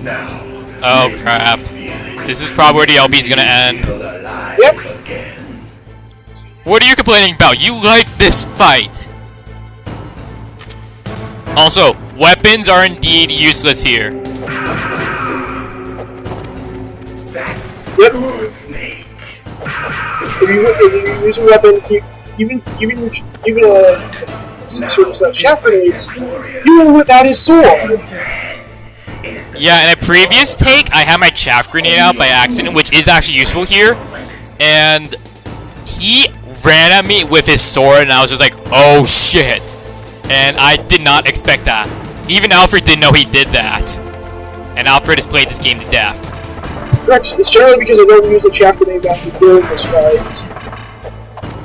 Oh crap. This is probably where the LP is gonna end. Yep. What are you complaining about? You like this fight. Also, weapons are indeed useless here. That's Yep. good, Snake. If you use a weapon, even sort of chaff grenades, you will whip out his sword. Yeah, in a previous take, I had my chaff grenade out by accident, which is actually useful here. And he ran at me with his sword, and I was just like, oh shit. And I did not expect that. Even Alfred didn't know he did that. And Alfred has played this game to death. Correct. It's generally because I don't use the chaff grenade method during this fight.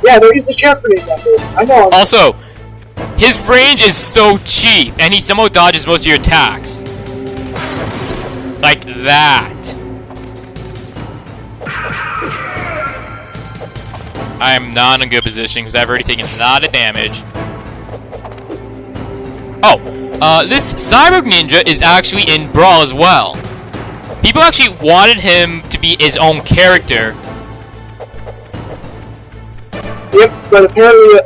Yeah, I don't use the chaff grenade method. I know. Also, his range is so cheap, and he somehow dodges most of your attacks. Like that. I am not in a good position because I've already taken a lot of damage. Oh, this Cyborg Ninja is actually in Brawl as well. People actually wanted him to be his own character. Yep, but apparently,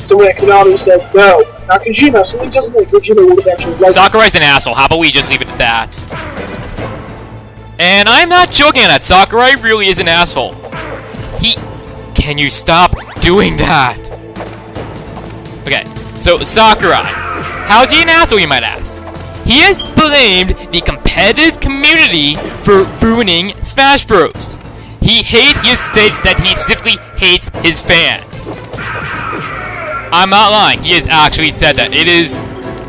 someone at Konami said no. Not Kojima. Somebody tells me that Kojima would have actually liked it. Sakurai's an asshole. How about we just leave it at that? And I'm not joking on that. Sakurai really is an asshole. Can you stop doing that? Okay, so Sakurai. How's he an asshole, you might ask? He has blamed the competitive community for ruining Smash Bros. He has stated that he specifically hates his fans. I'm not lying, he has actually said that. It is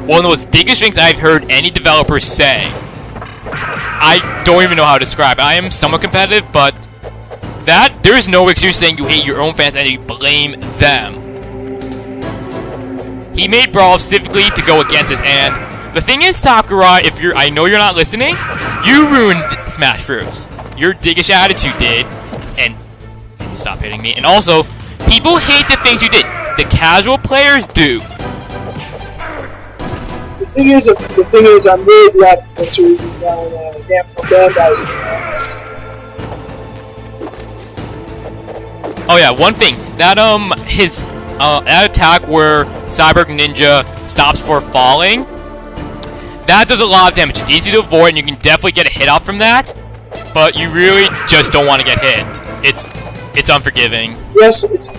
one of the most biggest things I've heard any developer say. I don't even know how to describe it. I am somewhat competitive, but there is no excuse saying you hate your own fans and you blame them. He made Brawl specifically to go against us, and the thing is, Sakurai, I know you're not listening, you ruined Smash Bros. Your dickish attitude did, and can you stop hitting me? And also, people hate the things you did. The casual players do. The thing is, I'm really glad the series is now Bandai's hands. Oh yeah, one thing that that attack where Cyborg Ninja stops for falling, that does a lot of damage. It's easy to avoid, and you can definitely get a hit off from that. But you really just don't want to get hit. It's unforgiving. Yes, it's a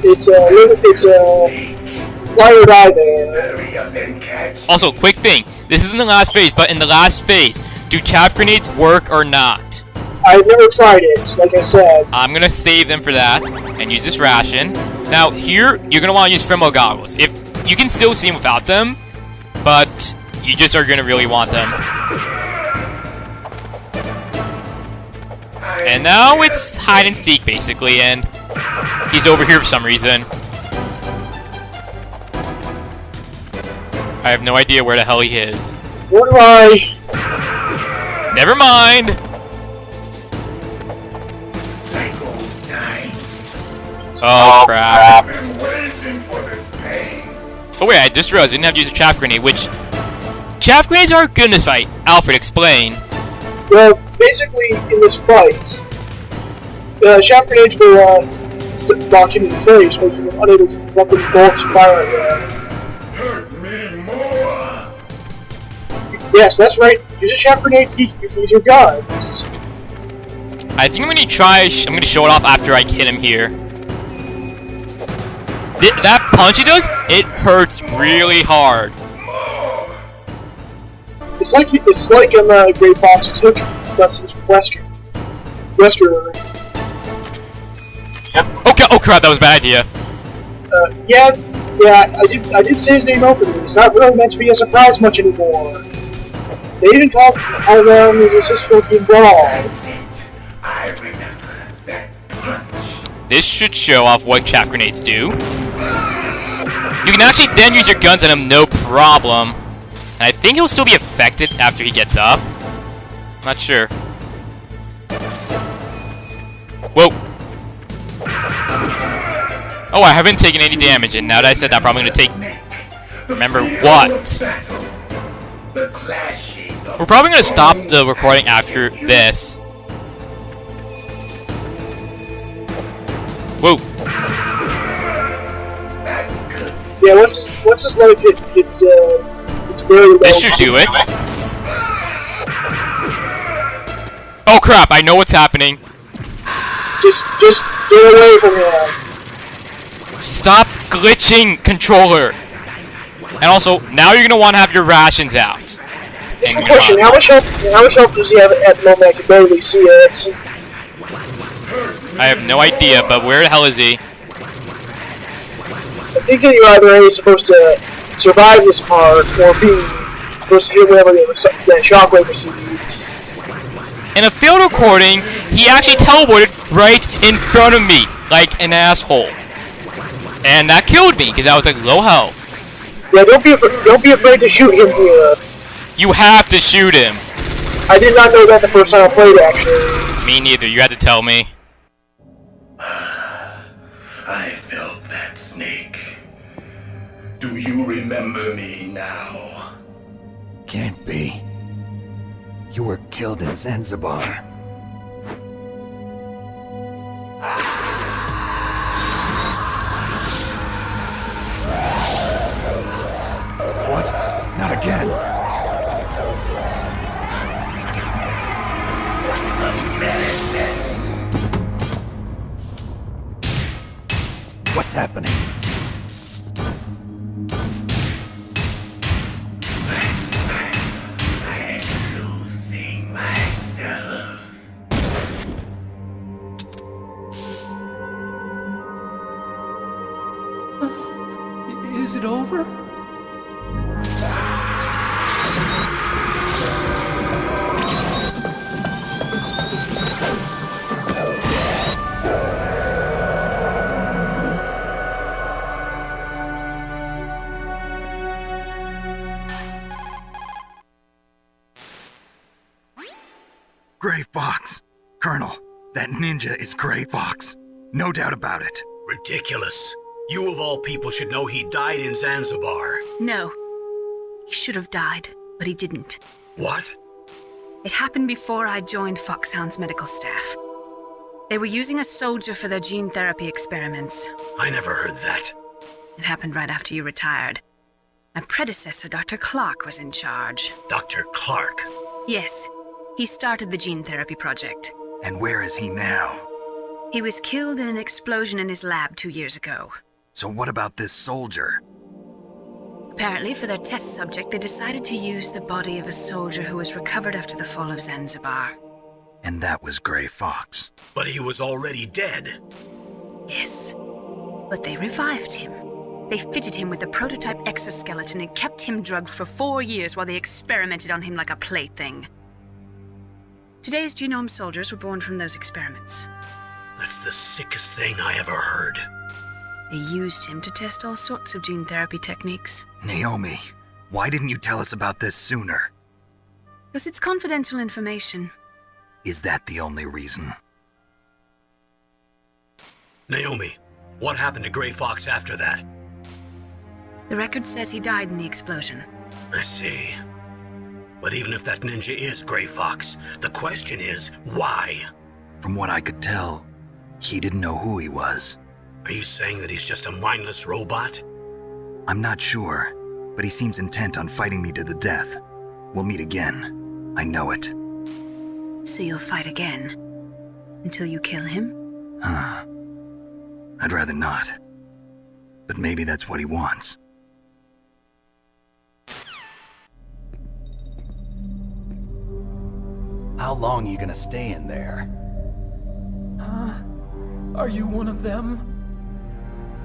fly or die there. Also, quick thing. This isn't the last phase, but in the last phase, do chaff grenades work or not? I've never tried it, like I said. I'm gonna save them for that and use this ration. Now here, you're gonna want to use thermal goggles. If you can still see them without them, but you just are gonna really want them. And now it's hide and seek basically, and he's over here for some reason. I have no idea where the hell he is. Where do I? Never mind. Oh crap. Oh wait, I just realized I didn't have to use a chaff grenade, which chaff grenades are good in this fight. Alfred, explain. Well, basically, in this fight, chaff grenades were locked into the place, making them unable to weapon bolts fire at them. Hurt me more. Yes, that's right. Use a chaff grenade, use your guns. I think I'm gonna show it off after I hit him here. That punch he does, it hurts really hard. It's like Great Fox took lessons from Wesker. Okay, oh crap, that was a bad idea. Yeah, I did say his name openly. It's not really meant to be a surprise much anymore. They even called him his assistant in Brawl. I remember that punch. This should show off what chaff grenades do. You can actually then use your guns on him, no problem. And I think he'll still be affected after he gets up. Not sure. Whoa. Oh, I haven't taken any damage, and now that I said that, I'm probably going to take... Remember what? The clashing We're probably gonna stop the recording after this. Whoa. That's good. Yeah, once his life it's very low. This should do it. Oh crap, I know what's happening. Just get away from him. Stop glitching, controller. And also, now you're gonna want to have your rations out. Just a question, how much health does he have at the moment? I can barely see it. I have no idea, but where the hell is he? I think that you're either A, supposed to survive this part, or B, supposed to hit whatever the shockwave receives. In a field recording, he actually teleported right in front of me, like an asshole. And that killed me, because I was like low health. Yeah, don't be afraid to shoot him here. You have to shoot him. I did not know that the first time I played, actually. Me neither, you had to tell me. I felt that, Snake. Do you remember me now? Can't be. You were killed in Zanzibar. What? Not again. What's happening? I'm losing myself. Is it over? Gray Fox. Colonel, that ninja is Gray Fox. No doubt about it. Ridiculous. You of all people should know he died in Zanzibar. No. He should have died, but he didn't. What? It happened before I joined Foxhound's medical staff. They were using a soldier for their gene therapy experiments. I never heard that. It happened right after you retired. My predecessor, Dr. Clark, was in charge. Dr. Clark. Yes, he started the gene therapy project. And where is he now? He was killed in an explosion in his lab 2 years ago. So what about this soldier? Apparently, for their test subject, they decided to use the body of a soldier who was recovered after the fall of Zanzibar. And that was Gray Fox. But he was already dead. Yes, but they revived him. They fitted him with a prototype exoskeleton and kept him drugged for 4 years while they experimented on him like a plaything. Today's genome soldiers were born from those experiments. That's the sickest thing I ever heard. They used him to test all sorts of gene therapy techniques. Naomi, why didn't you tell us about this sooner? Because it's confidential information. Is that the only reason? Naomi, what happened to Gray Fox after that? The record says he died in the explosion. I see. But even if that ninja is Gray Fox, the question is, why? From what I could tell, he didn't know who he was. Are you saying that he's just a mindless robot? I'm not sure, but he seems intent on fighting me to the death. We'll meet again. I know it. So you'll fight again? Until you kill him? Huh. I'd rather not. But maybe that's what he wants. How long are you gonna stay in there? Are you one of them?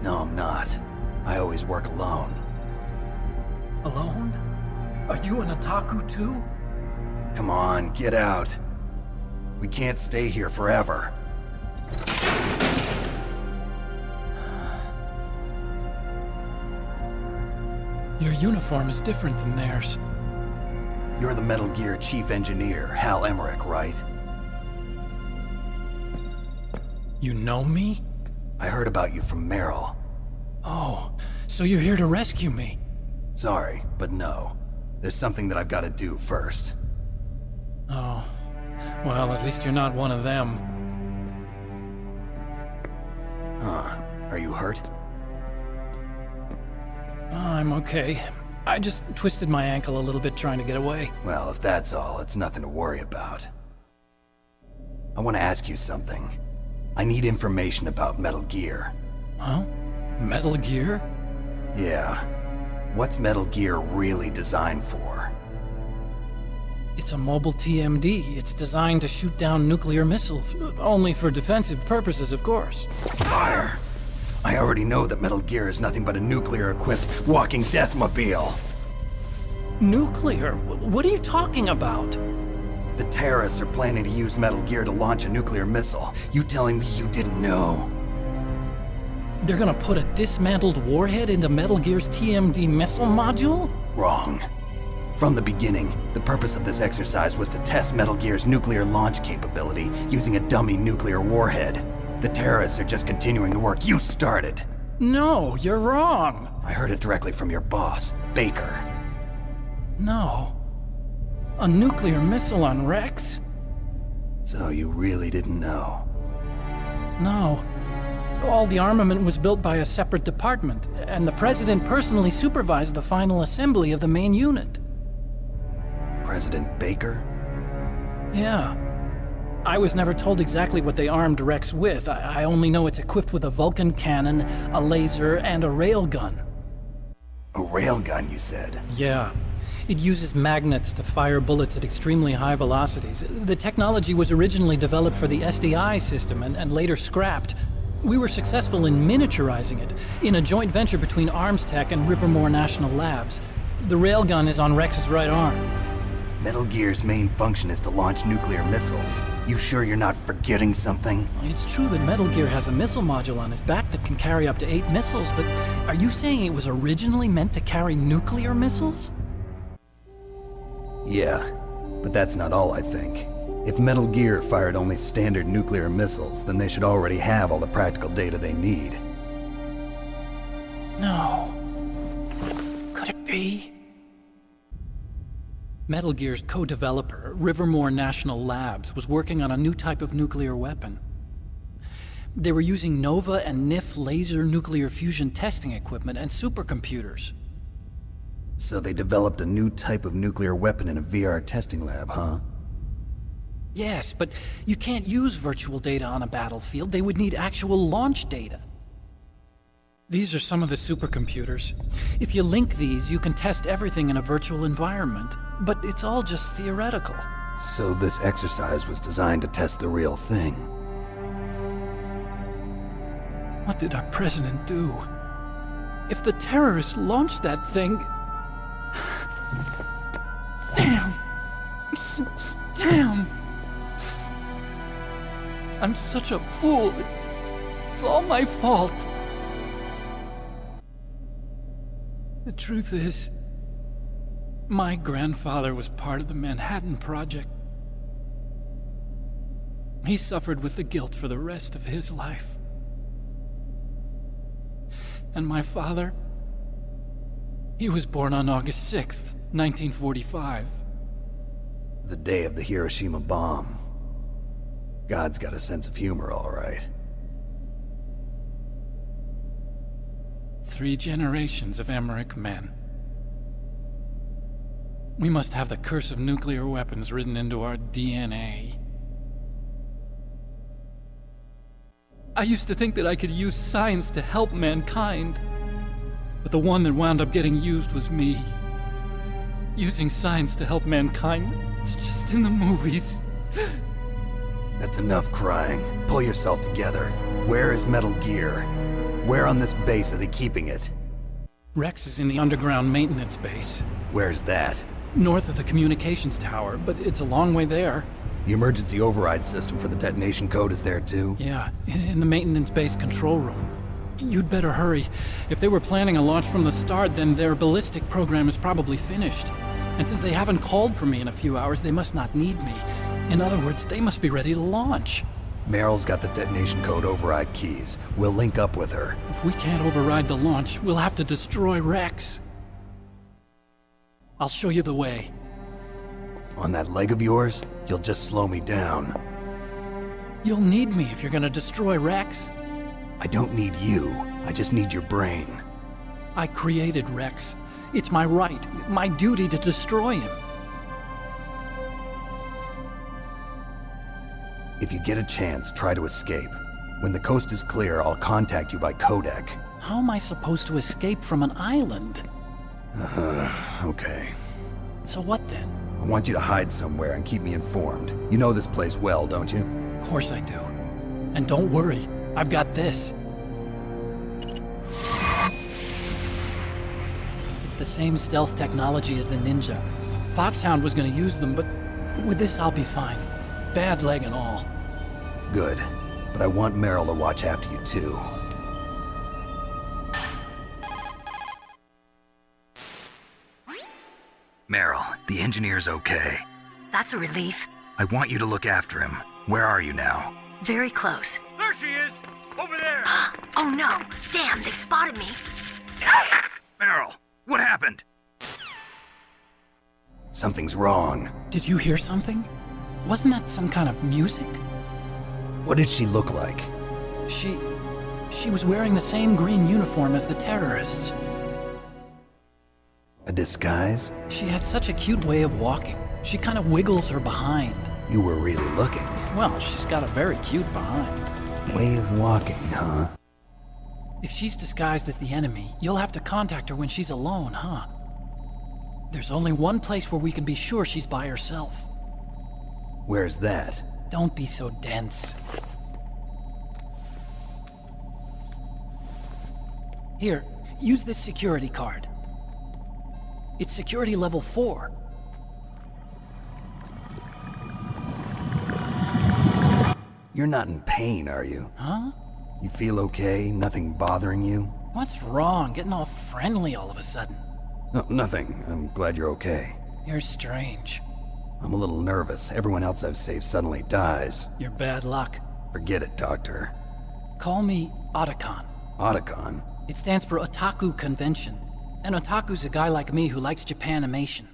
No, I'm not. I always work alone. Alone? Are you an otaku too? Come on, get out. We can't stay here forever. Your uniform is different than theirs. You're the Metal Gear Chief Engineer, Hal Emmerich, right? You know me? I heard about you from Meryl. Oh, so you're here to rescue me. Sorry, but no. There's something that I've got to do first. Oh. Well, at least you're not one of them. Huh. Are you hurt? I'm okay. I just twisted my ankle a little bit trying to get away. Well, if that's all, it's nothing to worry about. I want to ask you something. I need information about Metal Gear. Huh? Metal Gear? Yeah. What's Metal Gear really designed for? It's a mobile TMD. It's designed to shoot down nuclear missiles. Only for defensive purposes, of course. Fire! I already know that Metal Gear is nothing but a nuclear-equipped walking deathmobile. Nuclear? What are you talking about? The terrorists are planning to use Metal Gear to launch a nuclear missile. You telling me you didn't know? They're gonna put a dismantled warhead into Metal Gear's TMD missile module? Wrong. From the beginning, the purpose of this exercise was to test Metal Gear's nuclear launch capability using a dummy nuclear warhead. The terrorists are just continuing the work you started. No, you're wrong. I heard it directly from your boss, Baker. No. A nuclear missile on Rex? So you really didn't know? No. All the armament was built by a separate department, and the President personally supervised the final assembly of the main unit. President Baker? Yeah. I was never told exactly what they armed Rex with. I only know it's equipped with a Vulcan cannon, a laser, and a railgun. A railgun, you said? Yeah. It uses magnets to fire bullets at extremely high velocities. The technology was originally developed for the SDI system and later scrapped. We were successful in miniaturizing it, in a joint venture between Arms Tech and Rivermore National Labs. The railgun is on Rex's right arm. Metal Gear's main function is to launch nuclear missiles. You sure you're not forgetting something? It's true that Metal Gear has a missile module on his back that can carry up to 8 missiles, but are you saying it was originally meant to carry nuclear missiles? Yeah, but that's not all I think. If Metal Gear fired only standard nuclear missiles, then they should already have all the practical data they need. No. Could it be? Metal Gear's co-developer, Rivermore National Labs, was working on a new type of nuclear weapon. They were using NOVA and NIF laser nuclear fusion testing equipment and supercomputers. So they developed a new type of nuclear weapon in a VR testing lab, huh? Yes, but you can't use virtual data on a battlefield. They would need actual launch data. These are some of the supercomputers. If you link these, you can test everything in a virtual environment. But it's all just theoretical. So this exercise was designed to test the real thing. What did our president do? If the terrorists launched that thing... Damn! Damn! I'm such a fool. It's all my fault. The truth is, my grandfather was part of the Manhattan Project. He suffered with the guilt for the rest of his life. And my father, he was born on August 6th, 1945. The day of the Hiroshima bomb. God's got a sense of humor, all right. 3 generations of Emmerich men. We must have the curse of nuclear weapons written into our DNA. I used to think that I could use science to help mankind, but the one that wound up getting used was me. Using science to help mankind, it's just in the movies. That's enough crying. Pull yourself together. Where is Metal Gear? Where on this base are they keeping it? Rex is in the underground maintenance base, Where's that? north of the communications tower, but it's a long way there. The emergency override system for the detonation code is there too? Yeah, in the maintenance base control room. You'd better hurry. If they were planning a launch from the start, then their ballistic program is probably finished. And since they haven't called for me in a few hours, they must not need me. In other words, they must be ready to launch. Meryl's got the detonation code override keys. We'll link up with her. If we can't override the launch, we'll have to destroy Rex. I'll show you the way. On that leg of yours, you'll just slow me down. You'll need me if you're gonna destroy Rex. I don't need you. I just need your brain. I created Rex. It's my right, my duty to destroy him. If you get a chance, try to escape. When the coast is clear, I'll contact you by codec. How am I supposed to escape from an island? Okay. So what then? I want you to hide somewhere and keep me informed. You know this place well, don't you? Of course I do. And don't worry, I've got this. It's the same stealth technology as the Ninja. Foxhound was gonna use them, but with this I'll be fine. Bad leg and all. Good. But I want Meryl to watch after you too. Meryl, the engineer's okay. That's a relief. I want you to look after him. Where are you now? Very close. There she is! Over there! Oh no! Damn, they've spotted me. Meryl, what happened? Something's wrong. Did you hear something? Wasn't that some kind of music? What did she look like? She was wearing the same green uniform as the terrorists. A disguise? She had such a cute way of walking. She kind of wiggles her behind. You were really looking. Well, she's got a very cute behind. Way of walking, huh? If she's disguised as the enemy, you'll have to contact her when she's alone, huh? There's only one place where we can be sure she's by herself. Where's that? Don't be so dense. Here, use this security card. It's security level 4. You're not in pain, are you? Huh? You feel okay? Nothing bothering you? What's wrong? Getting all friendly all of a sudden. No, nothing. I'm glad you're okay. You're strange. I'm a little nervous. Everyone else I've saved suddenly dies. You're bad luck. Forget it, Doctor. Call me Otacon. Otacon? It stands for Otaku Convention. An otaku's a guy like me who likes Japanimation.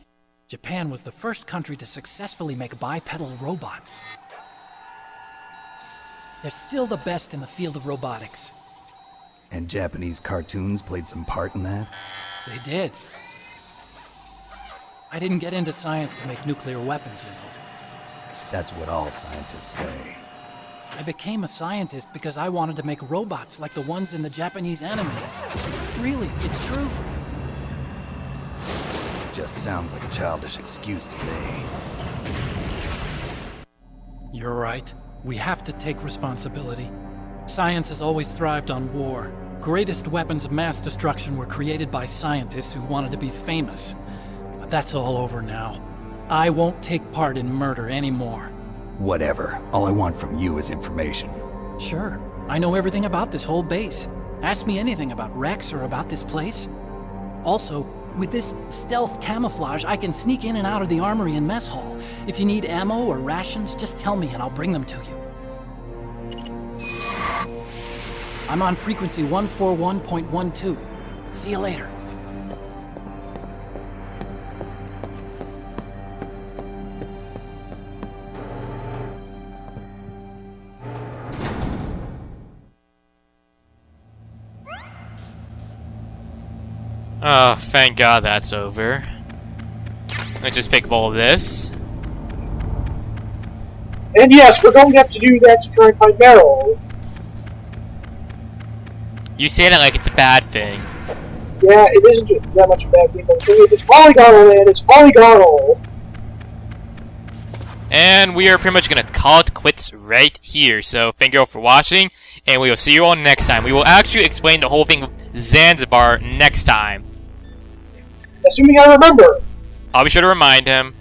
Japan was the first country to successfully make bipedal robots. They're still the best in the field of robotics. And Japanese cartoons played some part in that? They did. I didn't get into science to make nuclear weapons, you know. That's what all scientists say. I became a scientist because I wanted to make robots like the ones in the Japanese animes. Really, it's true. Just sounds like a childish excuse to me. You're right. We have to take responsibility. Science has always thrived on war. Greatest weapons of mass destruction were created by scientists who wanted to be famous. But that's all over now. I won't take part in murder anymore. Whatever. All I want from you is information. Sure. I know everything about this whole base. Ask me anything about Rex or about this place. Also, with this stealth camouflage, I can sneak in and out of the armory and mess hall. If you need ammo or rations, just tell me and I'll bring them to you. I'm on frequency 141.12. See you later. Oh, thank God that's over. Let's just pick up all of this. And yes, we're going to have to do that to try and find Meryl. You say that like it's a bad thing. Yeah, it isn't that much of a bad thing, but the thing is, it's polygonal, and it's polygonal. And we are pretty much gonna call it quits right here. So thank you all for watching, and we will see you all next time. We will actually explain the whole thing with Zanzibar next time. Assuming I remember. I'll be sure to remind him.